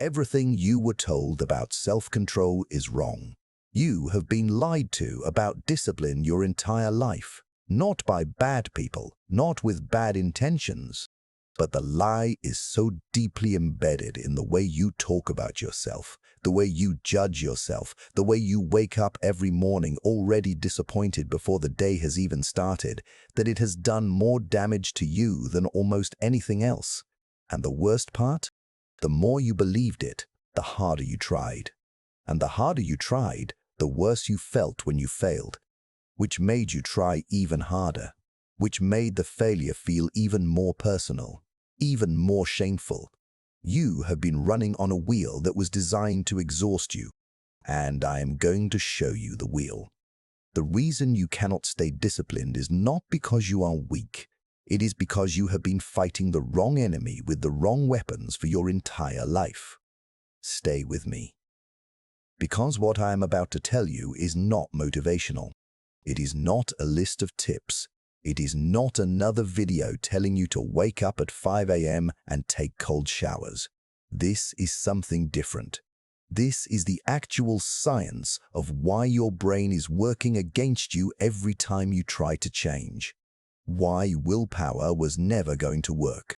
Everything you were told about self-control is wrong. You have been lied to about discipline your entire life, not by bad people, not with bad intentions. But the lie is so deeply embedded in the way you talk about yourself, the way you judge yourself, the way you wake up every morning already disappointed before the day has even started, that it has done more damage to you than almost anything else. And the worst part? The more you believed it, the harder you tried. And the harder you tried, the worse you felt when you failed, which made you try even harder, which made the failure feel even more personal, even more shameful. You have been running on a wheel that was designed to exhaust you, and I am going to show you the wheel. The reason you cannot stay disciplined is not because you are weak. It is because you have been fighting the wrong enemy with the wrong weapons for your entire life. Stay with me. Because what I am about to tell you is not motivational. It is not a list of tips. It is not another video telling you to wake up at 5 a.m. and take cold showers. This is something different. This is the actual science of why your brain is working against you every time you try to change. Why willpower was never going to work.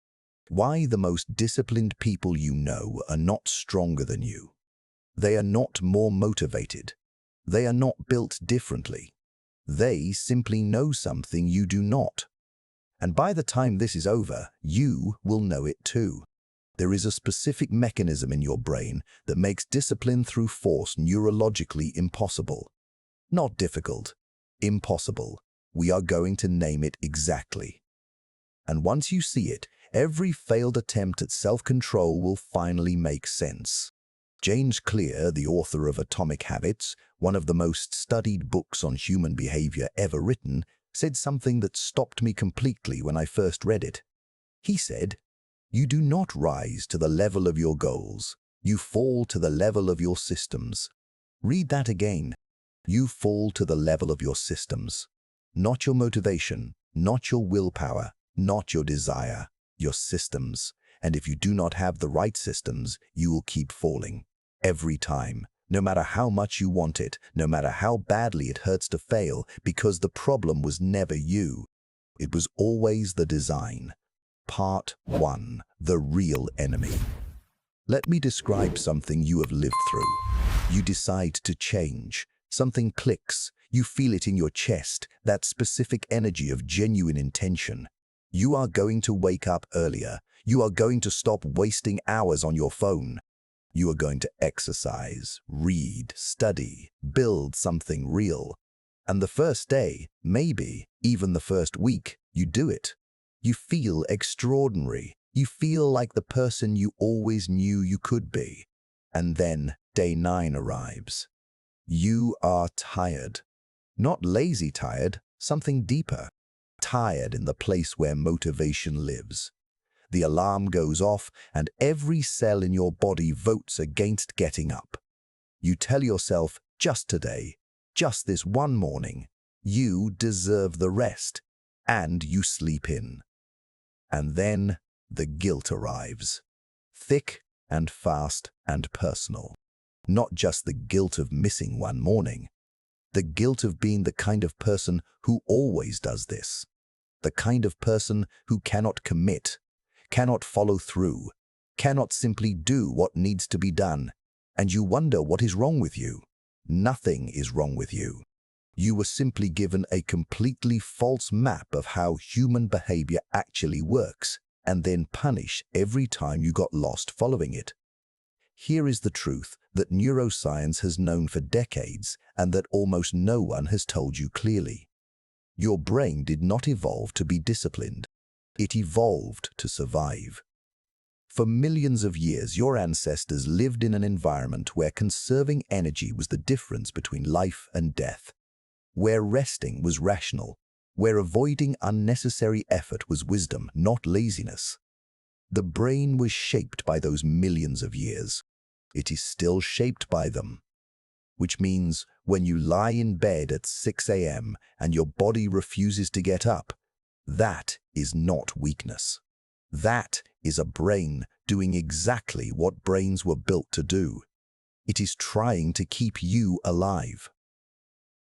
Why the most disciplined people you know are not stronger than you. They are not more motivated. They are not built differently. They simply know something you do not. And by the time this is over, you will know it too. There is a specific mechanism in your brain that makes discipline through force neurologically impossible. Not difficult, impossible. We are going to name it exactly. And once you see it, every failed attempt at self-control will finally make sense. James Clear, the author of Atomic Habits, one of the most studied books on human behavior ever written, said something that stopped me completely when I first read it. He said, "You do not rise to the level of your goals. You fall to the level of your systems." Read that again. You fall to the level of your systems. Not your motivation, not your willpower, not your desire, your systems. And if you do not have the right systems, you will keep falling. Every time, no matter how much you want it, no matter how badly it hurts to fail, because the problem was never you. It was always the design. Part 1. The real enemy. Let me describe something you have lived through. You decide to change. Something clicks. You feel it in your chest, that specific energy of genuine intention. You are going to wake up earlier. You are going to stop wasting hours on your phone. You are going to exercise, read, study, build something real. And the first day, maybe even the first week, you do it. You feel extraordinary. You feel like the person you always knew you could be. And then day 9 arrives. You are tired. Not lazy tired, something deeper. Tired in the place where motivation lives. The alarm goes off and every cell in your body votes against getting up. You tell yourself, just today, just this one morning, you deserve the rest, and you sleep in. And then the guilt arrives. Thick and fast and personal. Not just the guilt of missing one morning. The guilt of being the kind of person who always does this. The kind of person who cannot commit, cannot follow through, cannot simply do what needs to be done. And you wonder what is wrong with you. Nothing is wrong with you. You were simply given a completely false map of how human behavior actually works, and then punished every time you got lost following it. Here is the truth that neuroscience has known for decades and that almost no one has told you clearly. Your brain did not evolve to be disciplined. It evolved to survive. For millions of years, your ancestors lived in an environment where conserving energy was the difference between life and death, where resting was rational, where avoiding unnecessary effort was wisdom, not laziness. The brain was shaped by those millions of years. It is still shaped by them. Which means when you lie in bed at 6 a.m. and your body refuses to get up, that is not weakness. That is a brain doing exactly what brains were built to do. It is trying to keep you alive.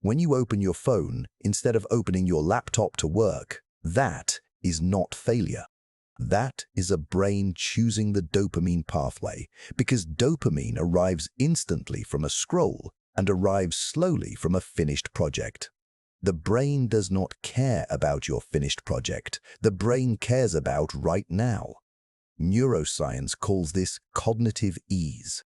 When you open your phone instead of opening your laptop to work, that is not failure. That is a brain choosing the dopamine pathway, because dopamine arrives instantly from a scroll and arrives slowly from a finished project. The brain does not care about your finished project. The brain cares about right now. Neuroscience calls this cognitive ease,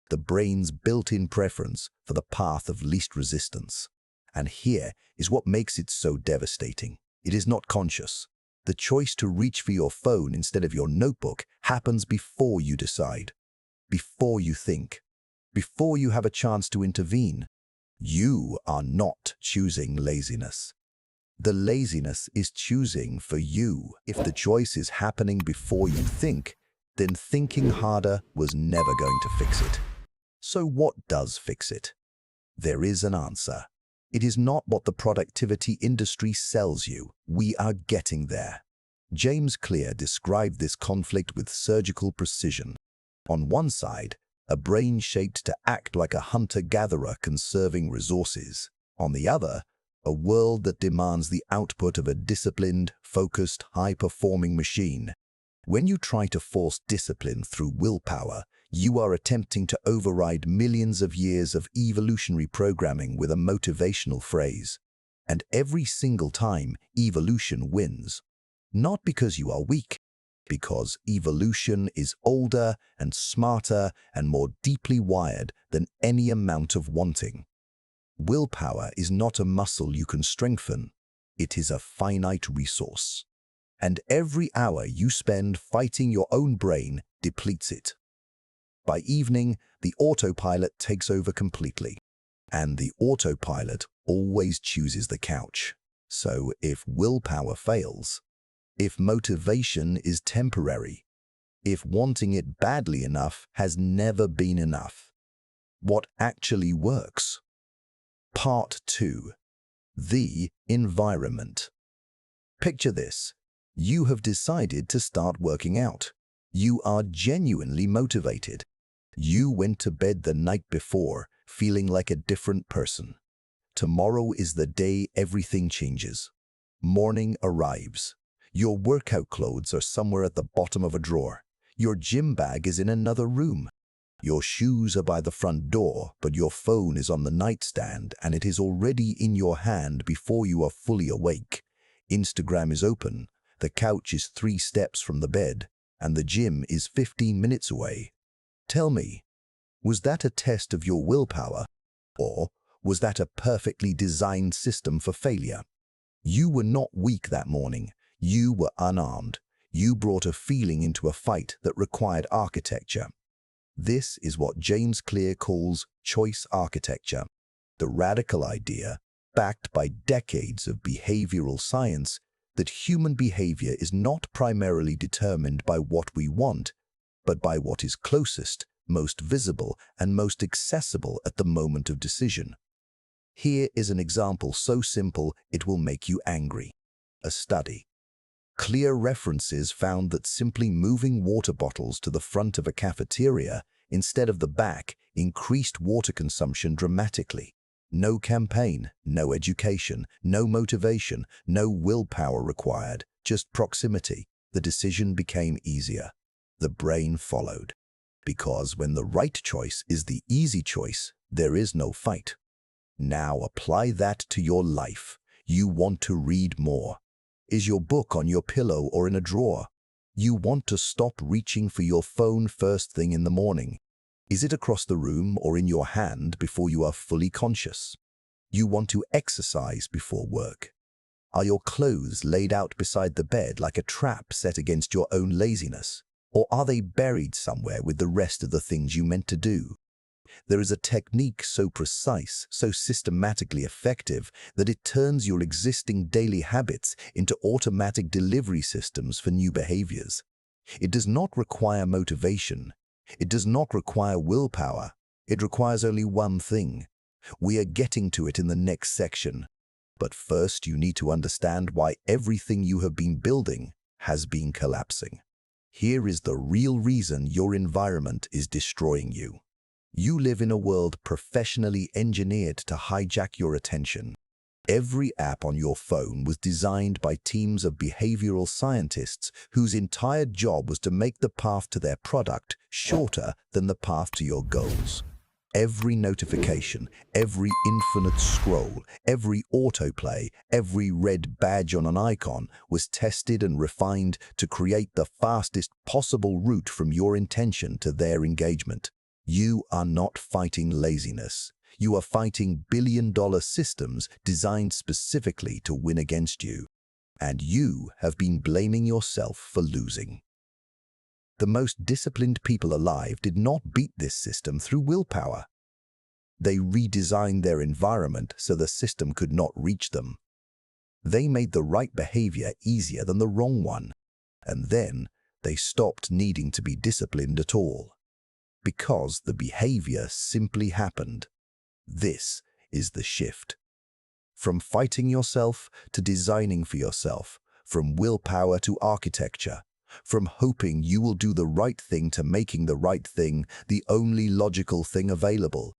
the brain's built-in preference for the path of least resistance. And here is what makes it so devastating. It is not conscious. The choice to reach for your phone instead of your notebook happens before you decide, before you think, before you have a chance to intervene. You are not choosing laziness. The laziness is choosing for you. If the choice is happening before you think, then thinking harder was never going to fix it. So what does fix it? There is an answer. It is not what the productivity industry sells you. We are getting there. James Clear described this conflict with surgical precision. On one side, a brain shaped to act like a hunter-gatherer conserving resources. On the other, a world that demands the output of a disciplined, focused, high-performing machine. When you try to force discipline through willpower, you are attempting to override millions of years of evolutionary programming with a motivational phrase. And every single time, evolution wins. Not because you are weak, because evolution is older and smarter and more deeply wired than any amount of wanting. Willpower is not a muscle you can strengthen. It is a finite resource. And every hour you spend fighting your own brain depletes it. By evening, the autopilot takes over completely. And the autopilot always chooses the couch. So if willpower fails, if motivation is temporary, if wanting it badly enough has never been enough, what actually works? Part 2. The environment. Picture this. You have decided to start working out. You are genuinely motivated. You went to bed the night before feeling like a different person. Tomorrow is the day everything changes. Morning arrives. Your workout clothes are somewhere at the bottom of a drawer. Your gym bag is in another room. Your shoes are by the front door, but your phone is on the nightstand and it is already in your hand before you are fully awake. Instagram is open, the couch is 3 steps from the bed, and the gym is 15 minutes away. Tell me, was that a test of your willpower, or was that a perfectly designed system for failure? You were not weak that morning. You were unarmed. You brought a feeling into a fight that required architecture. This is what James Clear calls choice architecture, the radical idea, backed by decades of behavioral science, that human behavior is not primarily determined by what we want, but by what is closest, most visible, and most accessible at the moment of decision. Here is an example so simple it will make you angry. A study. Clear references found that simply moving water bottles to the front of a cafeteria instead of the back increased water consumption dramatically. No campaign, no education, no motivation, no willpower required, just proximity. The decision became easier. The brain followed. Because when the right choice is the easy choice, there is no fight. Now apply that to your life. You want to read more. Is your book on your pillow or in a drawer? You want to stop reaching for your phone first thing in the morning. Is it across the room or in your hand before you are fully conscious? You want to exercise before work. Are your clothes laid out beside the bed like a trap set against your own laziness? Or are they buried somewhere with the rest of the things you meant to do? There is a technique so precise, so systematically effective, that it turns your existing daily habits into automatic delivery systems for new behaviors. It does not require motivation. It does not require willpower. It requires only one thing. We are getting to it in the next section. But first, you need to understand why everything you have been building has been collapsing. Here is the real reason your environment is destroying you. You live in a world professionally engineered to hijack your attention. Every app on your phone was designed by teams of behavioral scientists whose entire job was to make the path to their product shorter than the path to your goals. Every notification, every infinite scroll, every autoplay, every red badge on an icon was tested and refined to create the fastest possible route from your intention to their engagement. You are not fighting laziness. You are fighting billion-dollar systems designed specifically to win against you. And you have been blaming yourself for losing. The most disciplined people alive did not beat this system through willpower. They redesigned their environment so the system could not reach them. They made the right behavior easier than the wrong one. And then they stopped needing to be disciplined at all. Because the behavior simply happened. This is the shift. From fighting yourself to designing for yourself, from willpower to architecture, from hoping you will do the right thing to making the right thing the only logical thing available.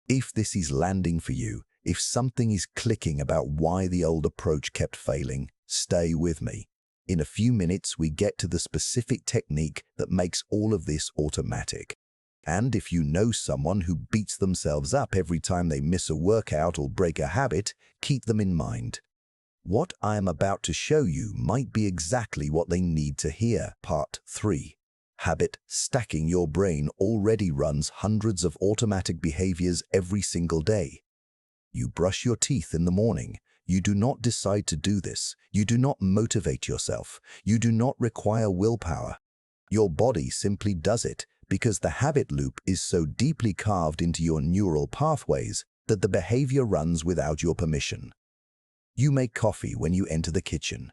If this is landing for you, if something is clicking about why the old approach kept failing, stay with me. In a few minutes, we get to the specific technique that makes all of this automatic. And if you know someone who beats themselves up every time they miss a workout or break a habit, keep them in mind. What I am about to show you might be exactly what they need to hear. Part 3. Habit stacking. Your brain already runs hundreds of automatic behaviors every single day. You brush your teeth in the morning. You do not decide to do this. You do not motivate yourself. You do not require willpower. Your body simply does it because the habit loop is so deeply carved into your neural pathways that the behavior runs without your permission. You make coffee when you enter the kitchen.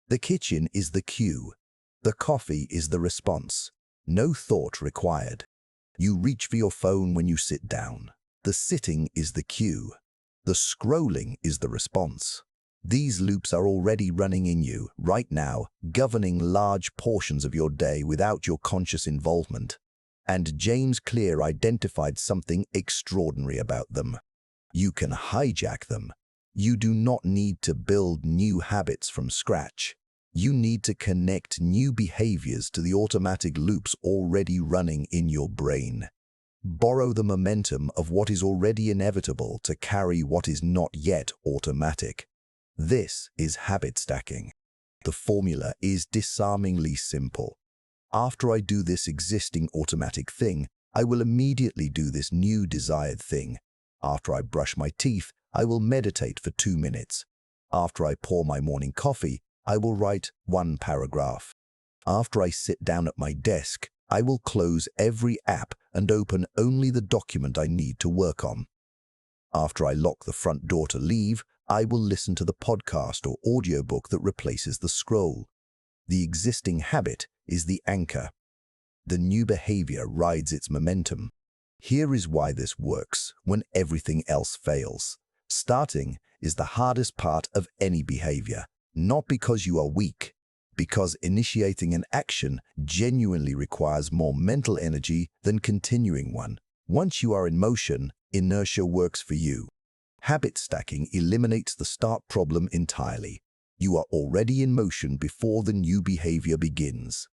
The kitchen is the cue. The coffee is the response. No thought required. You reach for your phone when you sit down. The sitting is the cue. The scrolling is the response. These loops are already running in you right now, governing large portions of your day without your conscious involvement. And James Clear identified something extraordinary about them. You can hijack them. You do not need to build new habits from scratch. You need to connect new behaviors to the automatic loops already running in your brain. Borrow the momentum of what is already inevitable to carry what is not yet automatic. This is habit stacking. The formula is disarmingly simple. After I do this existing automatic thing, I will immediately do this new desired thing. After I brush my teeth, I will meditate for 2 minutes. After I pour my morning coffee, I will write 1 paragraph. After I sit down at my desk, I will close every app and open only the document I need to work on. After I lock the front door to leave, I will listen to the podcast or audiobook that replaces the scroll. The existing habit is the anchor. The new behavior rides its momentum. Here is why this works when everything else fails. Starting is the hardest part of any behavior, not because you are weak, because initiating an action genuinely requires more mental energy than continuing one. Once you are in motion, inertia works for you. Habit stacking eliminates the start problem entirely. You are already in motion before the new behavior begins.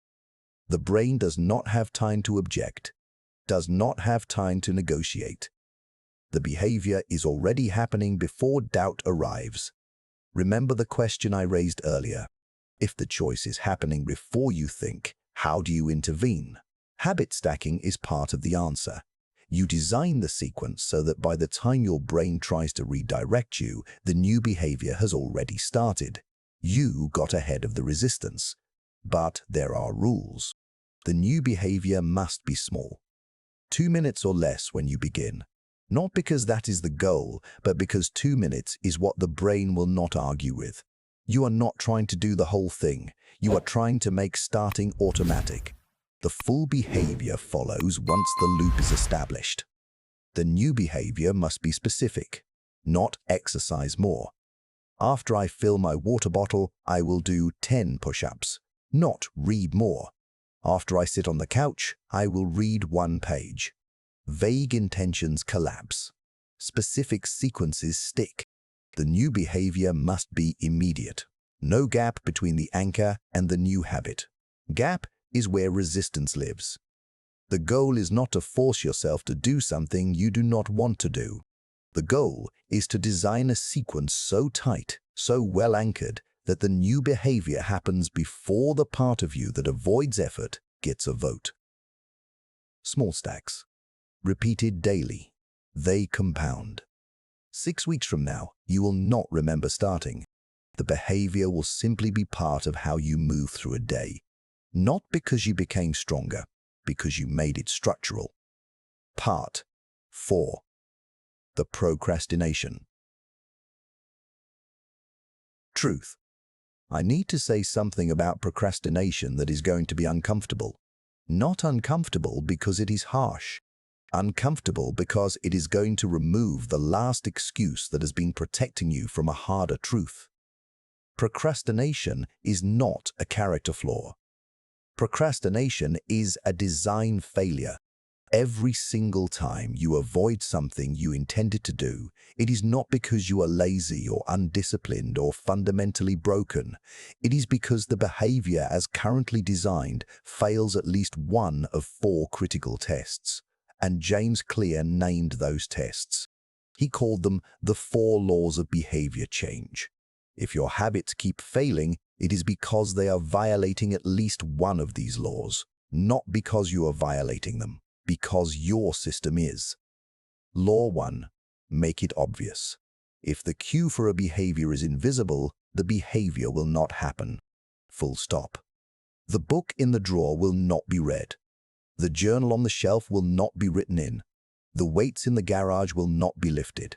The brain does not have time to object, does not have time to negotiate. The behavior is already happening before doubt arrives. Remember the question I raised earlier. If the choice is happening before you think, how do you intervene? Habit stacking is part of the answer. You design the sequence so that by the time your brain tries to redirect you, the new behavior has already started. You got ahead of the resistance. But there are rules. The new behavior must be small. 2 minutes or less when you begin. Not because that is the goal, but because 2 minutes is what the brain will not argue with. You are not trying to do the whole thing. You are trying to make starting automatic. The full behavior follows once the loop is established. The new behavior must be specific, not exercise more. After I fill my water bottle, I will do 10 push-ups, not read more. After I sit on the couch, I will read one page. Vague intentions collapse. Specific sequences stick. The new behavior must be immediate. No gap between the anchor and the new habit. Gap is where resistance lives. The goal is not to force yourself to do something you do not want to do. The goal is to design a sequence so tight, so well anchored, that the new behavior happens before the part of you that avoids effort gets a vote. Small stacks. Repeated daily. They compound. 6 weeks from now, you will not remember starting. The behavior will simply be part of how you move through a day. Not because you became stronger, because you made it structural. Part 4. The procrastination. Truth. I need to say something about procrastination that is going to be uncomfortable. Not uncomfortable because it is harsh. Uncomfortable because it is going to remove the last excuse that has been protecting you from a harder truth. Procrastination is not a character flaw. Procrastination is a design failure. Every single time you avoid something you intended to do, it is not because you are lazy or undisciplined or fundamentally broken. It is because the behavior as currently designed fails at least one of 4 critical tests. And James Clear named those tests. He called them the 4 laws of behavior change. If your habits keep failing, it is because they are violating at least one of these laws, not because you are violating them. Because your system is. Law 1. Make it obvious. If the cue for a behavior is invisible, the behavior will not happen. Full stop. The book in the drawer will not be read. The journal on the shelf will not be written in. The weights in the garage will not be lifted.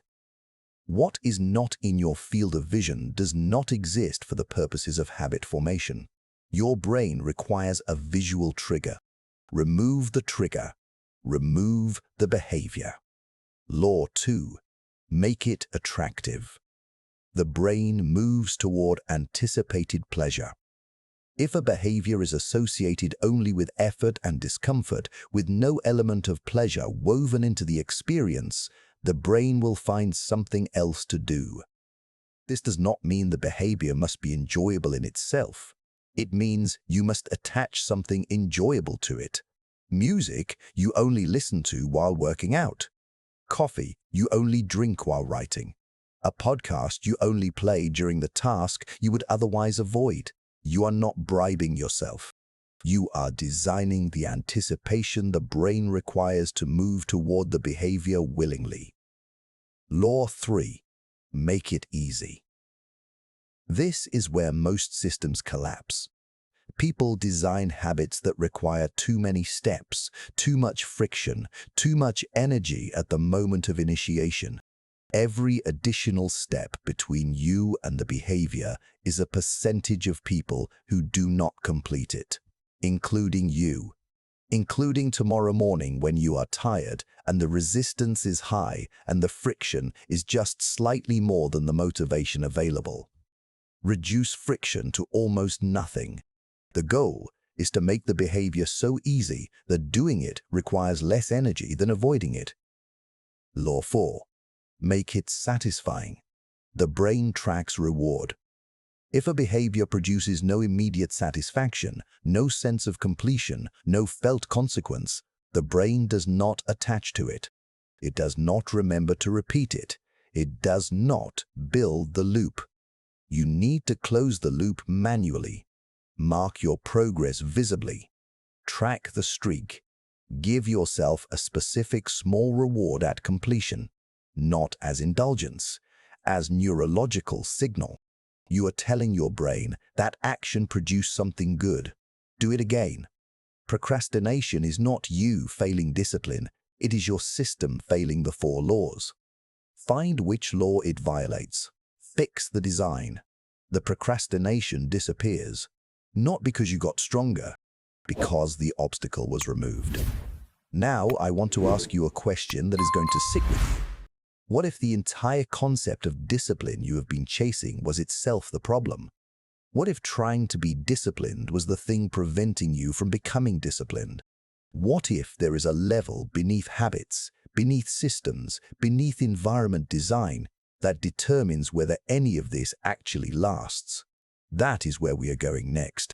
What is not in your field of vision does not exist for the purposes of habit formation. Your brain requires a visual trigger. Remove the trigger. Remove the behavior. Law 2. Make it attractive. The brain moves toward anticipated pleasure. If a behavior is associated only with effort and discomfort, with no element of pleasure woven into the experience, the brain will find something else to do. This does not mean the behavior must be enjoyable in itself. It means you must attach something enjoyable to it. Music you only listen to while working out. Coffee you only drink while writing. A podcast you only play during the task you would otherwise avoid. You are not bribing yourself. You are designing the anticipation the brain requires to move toward the behavior willingly. Law 3. Make it easy. This is where most systems collapse. People design habits that require too many steps, too much friction, too much energy at the moment of initiation. Every additional step between you and the behavior is a percentage of people who do not complete it, including you. Including tomorrow morning when you are tired and the resistance is high and the friction is just slightly more than the motivation available. Reduce friction to almost nothing. The goal is to make the behavior so easy that doing it requires less energy than avoiding it. Law 4. Make it satisfying. The brain tracks reward. If a behavior produces no immediate satisfaction, no sense of completion, no felt consequence, the brain does not attach to it. It does not remember to repeat it. It does not build the loop. You need to close the loop manually. Mark your progress visibly. Track the streak. Give yourself a specific small reward at completion, not as indulgence, as neurological signal. You are telling your brain that action produced something good. Do it again. Procrastination is not you failing discipline. It is your system failing the 4 laws. Find which law it violates. Fix the design. The procrastination disappears. Not because you got stronger, because the obstacle was removed. Now I want to ask you a question that is going to sit with you. What if the entire concept of discipline you have been chasing was itself the problem? What if trying to be disciplined was the thing preventing you from becoming disciplined? What if there is a level beneath habits, beneath systems, beneath environment design that determines whether any of this actually lasts? That is where we are going next.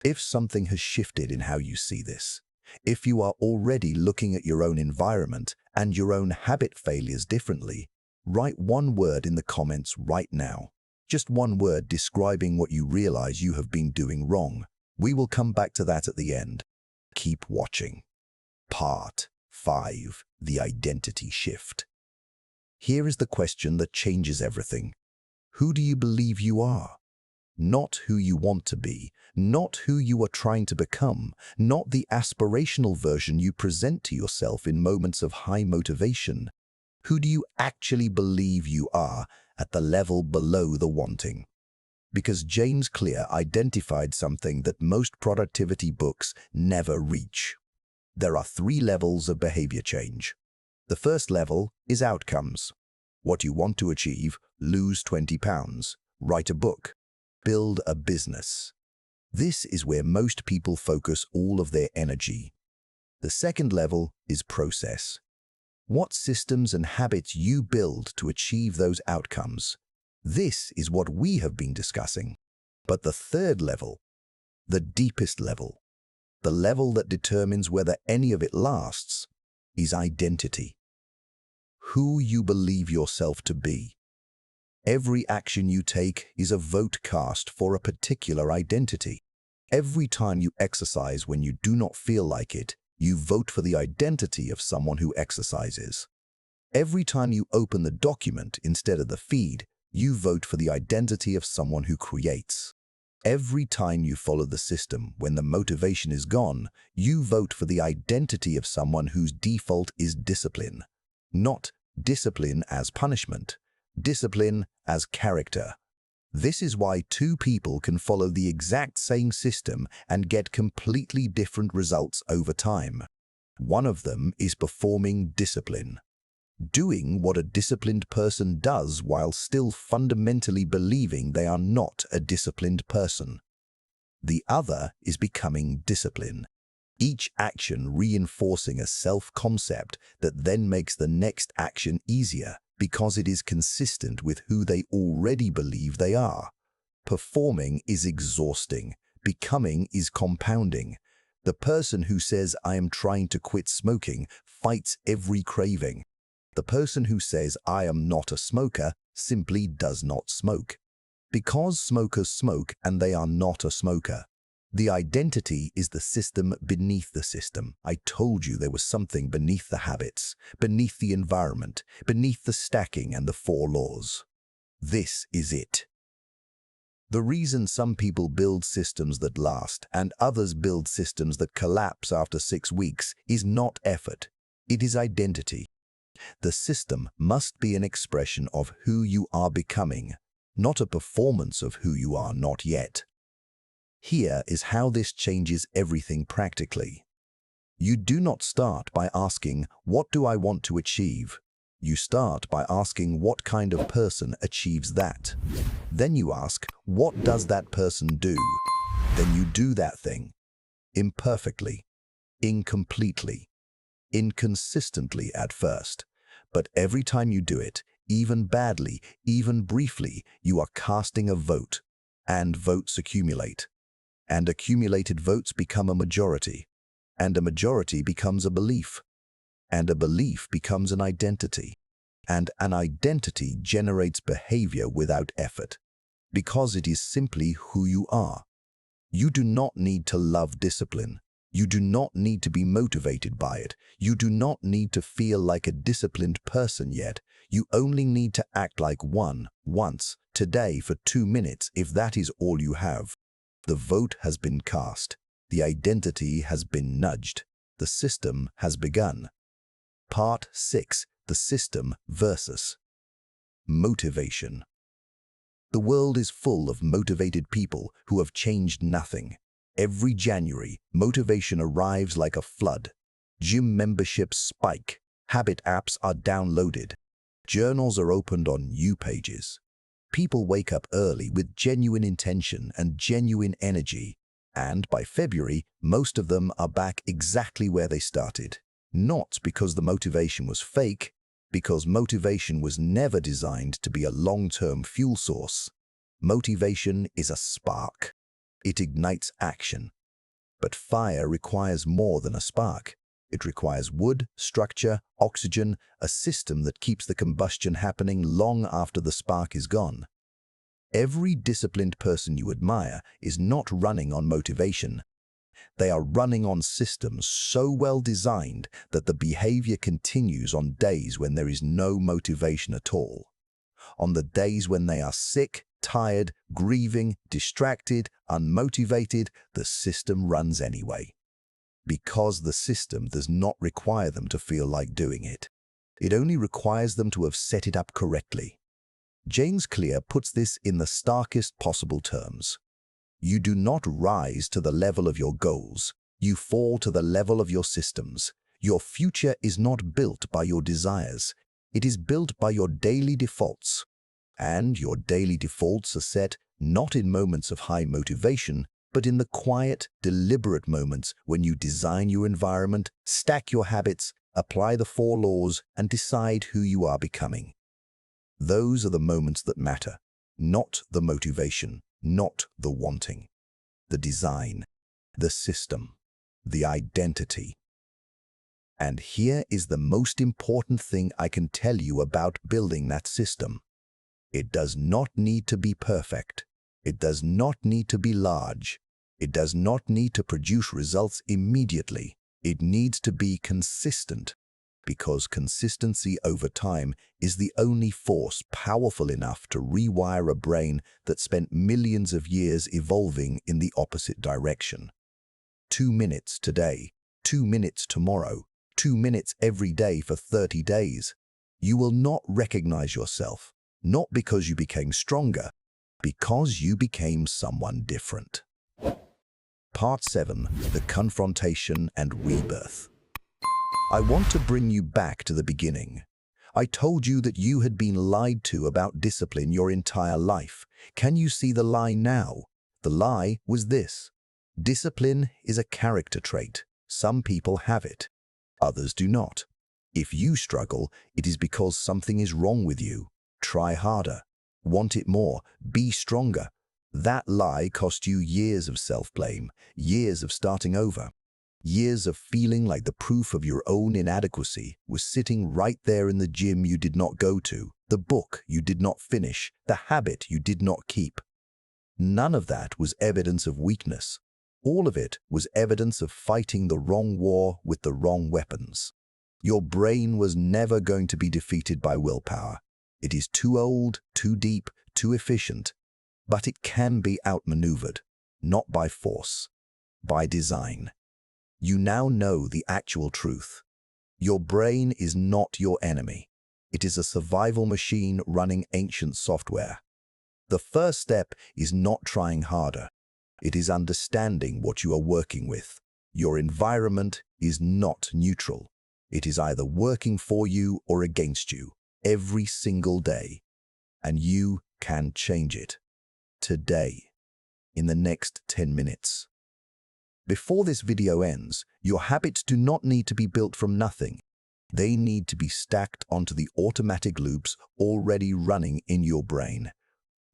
If something has shifted in how you see this, if you are already looking at your own environment and your own habit failures differently, write one word in the comments right now. Just one word describing what you realize you have been doing wrong. We will come back to that at the end. Keep watching. Part 5. The Identity Shift. Here is the question that changes everything. Who do you believe you are? Not who you want to be, not who you are trying to become, not the aspirational version you present to yourself in moments of high motivation. Who do you actually believe you are at the level below the wanting? Because James Clear identified something that most productivity books never reach. There are 3 levels of behavior change. The first level is outcomes. What you want to achieve: lose 20 pounds, write a book, build a business. This is where most people focus all of their energy. The second level is process. What systems and habits you build to achieve those outcomes. This is what we have been discussing. But the third level, the deepest level, the level that determines whether any of it lasts, is identity. Who you believe yourself to be. Every action you take is a vote cast for a particular identity. Every time you exercise when you do not feel like it, you vote for the identity of someone who exercises. Every time you open the document instead of the feed, you vote for the identity of someone who creates. Every time you follow the system when the motivation is gone, you vote for the identity of someone whose default is discipline. Not discipline as punishment, discipline as character. This is why 2 people can follow the exact same system and get completely different results over time. One of them is performing discipline, doing what a disciplined person does while still fundamentally believing they are not a disciplined person. The other is becoming discipline, each action reinforcing a self-concept that then makes the next action easier because it is consistent with who they already believe they are. Performing is exhausting. Becoming is compounding. The person who says, "I am trying to quit smoking," fights every craving. The person who says, "I am not a smoker," simply does not smoke. Because smokers smoke and they are not a smoker. The identity is the system beneath the system. I told you there was something beneath the habits, beneath the environment, beneath the stacking and the 4 laws. This is it. The reason some people build systems that last and others build systems that collapse after 6 weeks is not effort. It is identity. The system must be an expression of who you are becoming, not a performance of who you are not yet. Here is how this changes everything practically. You do not start by asking, "What do I want to achieve?" You start by asking, "What kind of person achieves that?" Then you ask, "What does that person do?" Then you do that thing. Imperfectly, incompletely, inconsistently at first. But every time you do it, even badly, even briefly, you are casting a vote. And votes accumulate. And accumulated votes become a majority. And a majority becomes a belief. And a belief becomes an identity. And an identity generates behavior without effort, because it is simply who you are. You do not need to love discipline. You do not need to be motivated by it. You do not need to feel like a disciplined person yet. You only need to act like one, once, today for 2 minutes if that is all you have. The vote has been cast. The identity has been nudged. The system has begun. Part 6. The system versus motivation. The world is full of motivated people who have changed nothing. Every January, motivation arrives like a flood. Gym memberships spike. Habit apps are downloaded. Journals are opened on new pages. People wake up early with genuine intention and genuine energy, and by February, most of them are back exactly where they started. Not because the motivation was fake, because motivation was never designed to be a long-term fuel source. Motivation is a spark. It ignites action. But fire requires more than a spark. It requires wood, structure, oxygen, a system that keeps the combustion happening long after the spark is gone. Every disciplined person you admire is not running on motivation. They are running on systems so well designed that the behavior continues on days when there is no motivation at all. On the days when they are sick, tired, grieving, distracted, unmotivated, the system runs anyway. Because the system does not require them to feel like doing it. It only requires them to have set it up correctly. James Clear puts this in the starkest possible terms. You do not rise to the level of your goals. You fall to the level of your systems. Your future is not built by your desires. It is built by your daily defaults. And your daily defaults are set not in moments of high motivation, but in the quiet, deliberate moments when you design your environment, stack your habits, apply the 4 laws, and decide who you are becoming. Those are the moments that matter, not the motivation, not the wanting. The design, the system, the identity. And here is the most important thing I can tell you about building that system. It does not need to be perfect. It does not need to be large. It does not need to produce results immediately. It needs to be consistent, because consistency over time is the only force powerful enough to rewire a brain that spent millions of years evolving in the opposite direction. 2 minutes today, 2 minutes tomorrow, 2 minutes every day for 30 days. You will not recognize yourself, not because you became stronger, because you became someone different. Part 7. The Confrontation and Rebirth. I want to bring you back to the beginning. I told you that you had been lied to about discipline your entire life. Can you see the lie now? The lie was this. Discipline is a character trait. Some people have it. Others do not. If you struggle, it is because something is wrong with you. Try harder. Want it more. Be stronger. That lie cost you years of self-blame, years of starting over. Years of feeling like the proof of your own inadequacy was sitting right there in the gym you did not go to, the book you did not finish, the habit you did not keep. None of that was evidence of weakness. All of it was evidence of fighting the wrong war with the wrong weapons. Your brain was never going to be defeated by willpower. It is too old, too deep, too efficient. But it can be outmaneuvered, not by force, by design. You now know the actual truth. Your brain is not your enemy. It is a survival machine running ancient software. The first step is not trying harder. It is understanding what you are working with. Your environment is not neutral. It is either working for you or against you, every single day. And you can change it. Today, in the next 10 minutes. Before this video ends, your habits do not need to be built from nothing. They need to be stacked onto the automatic loops already running in your brain.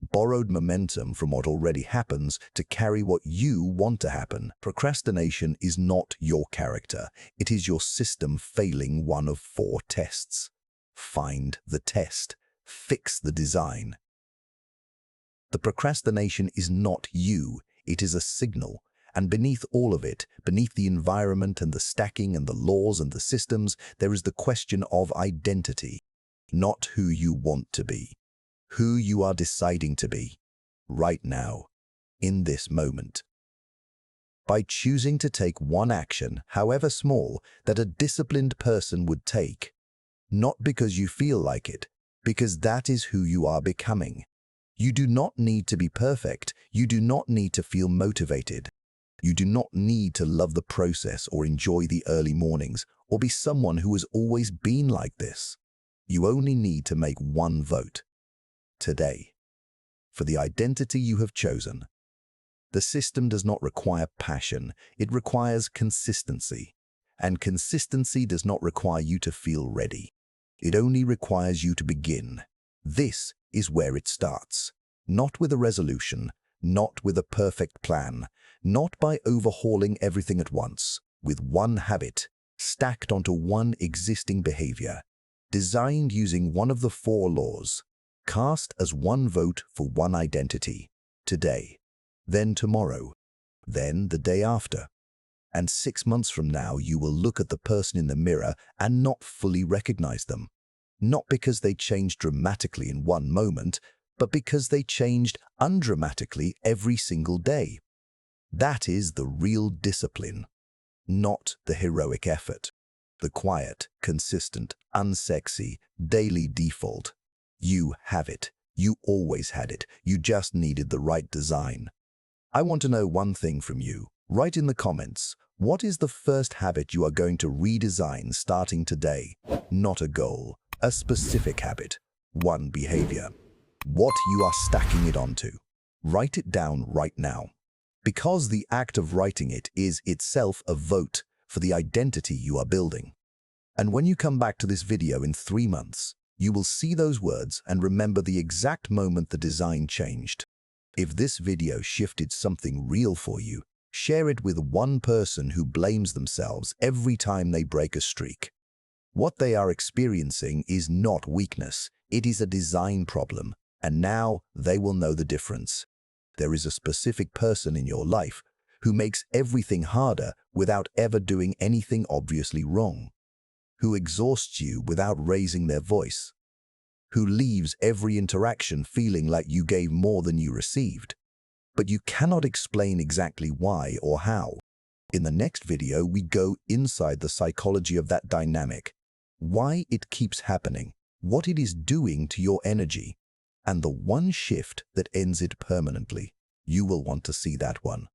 Borrowed momentum from what already happens to carry what you want to happen. Procrastination is not your character. It is your system failing one of 4 tests. Find the test. Fix the design. The procrastination is not you. It is a signal. And beneath all of it, beneath the environment and the stacking and the laws and the systems, there is the question of identity. Not who you want to be. Who you are deciding to be. Right now. In this moment. By choosing to take one action, however small, that a disciplined person would take. Not because you feel like it, because that is who you are becoming. You do not need to be perfect. You do not need to feel motivated. You do not need to love the process or enjoy the early mornings or be someone who has always been like this. You only need to make one vote. Today. for the identity you have chosen. The system does not require passion, it requires consistency. And consistency does not require you to feel ready. It only requires you to begin. This is where it starts. Not with a resolution, not with a perfect plan, not by overhauling everything at once, with one habit, stacked onto one existing behavior, designed using one of the 4 laws, cast as one vote for one identity, today, then tomorrow, then the day after. And 6 months from now, you will look at the person in the mirror and not fully recognize them. Not because they changed dramatically in one moment, but because they changed undramatically every single day. That is the real discipline, not the heroic effort. The quiet, consistent, unsexy, daily default. You have it. You always had it. You just needed the right design. I want to know one thing from you. Write in the comments, what is the first habit you are going to redesign starting today? Not a goal, a specific habit, one behavior. What you are stacking it onto. Write it down right now. Because the act of writing it is itself a vote for the identity you are building. And when you come back to this video in 3 months, you will see those words and remember the exact moment the design changed. If this video shifted something real for you, share it with one person who blames themselves every time they break a streak. What they are experiencing is not weakness, it is a design problem, and now they will know the difference. There is a specific person in your life who makes everything harder without ever doing anything obviously wrong, who exhausts you without raising their voice, who leaves every interaction feeling like you gave more than you received. But you cannot explain exactly why or how. In the next video, we go inside the psychology of that dynamic, why it keeps happening, what it is doing to your energy, and the one shift that ends it permanently. You will want to see that one.